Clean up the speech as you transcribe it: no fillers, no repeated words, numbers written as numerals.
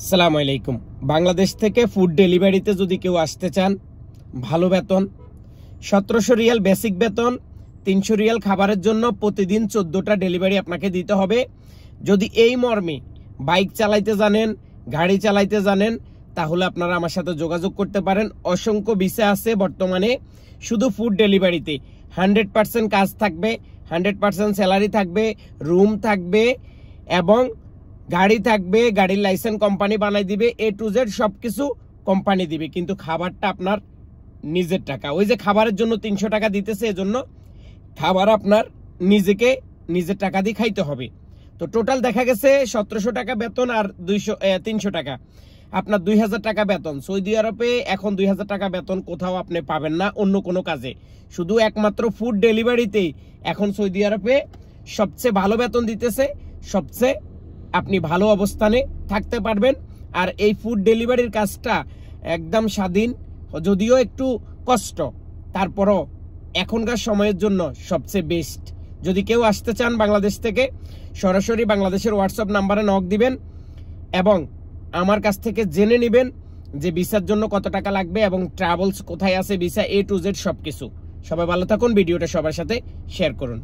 আসসালামু আলাইকুম। বাংলাদেশ থেকে ফুড ডেলিভারিতে যদি কেউ আসতে চান, ভালো বেতন, 1700 রিয়াল বেসিক বেতন, 300 রিয়াল খাবারের জন্য প্রতিদিন 14টা ডেলিভারি আপনাকে দিতে হবে। যদি এই মর্মে বাইক চালাইতে জানেন, গাড়ি চালাইতে জানেন, তাহলে আপনারা আমার সাথে যোগাযোগ করতে পারেন। অসংখ্য ভিসা আছে বর্তমানে। শুধু ফুড ডেলিভারিতে 100% কাজ থাকবে, 100% স্যালারি থাকবে, রুম থাকবে এবং গাড়ি থাকবে। গাড়ির লাইসেন্স কোম্পানি বানাই দিবে, A to Z সবকিছু কোম্পানি দিবে, কিন্তু খাবারটা আপনার নিজের টাকা। ওই যে খাবারের জন্য 300 টাকা দিতেছে, এজন্য খাবার আপনার নিজের টাকা দিয়ে খাইতে হবে। তো টোটাল দেখা গেছে 1700 টাকা বেতন আর 300 টাকা, আপনার 2000 টাকা বেতন। সৌদি আরবে এখন 2000 টাকা বেতন কোথাও আপনি পাবেন না অন্য কোনো কাজে, শুধু একমাত্র ফুড ডেলিভারিতেই এখন সৌদি আরবে সবচেয়ে ভালো বেতন দিতেছে, সবচেয়ে আপনি ভালো অবস্থানে থাকতে পারবেন। আর এই ফুড ডেলিভারির কাজটা একদম স্বাধীন, যদিও একটু কষ্ট, তারপরও এখনকার সময়ের জন্য সবচেয়ে বেস্ট। যদি কেউ আসতে চান বাংলাদেশ থেকে, সরাসরি বাংলাদেশের হোয়াটসঅ্যাপ নাম্বারে নক দিবেন এবং আমার কাছ থেকে জেনে নেবেন যে ভিসার জন্য কত টাকা লাগবে এবং ট্রাভেলস কোথায় আছে, ভিসা A to Z সবকিছু। সবাই ভালো থাকুন, ভিডিওটা সবার সাথে শেয়ার করুন।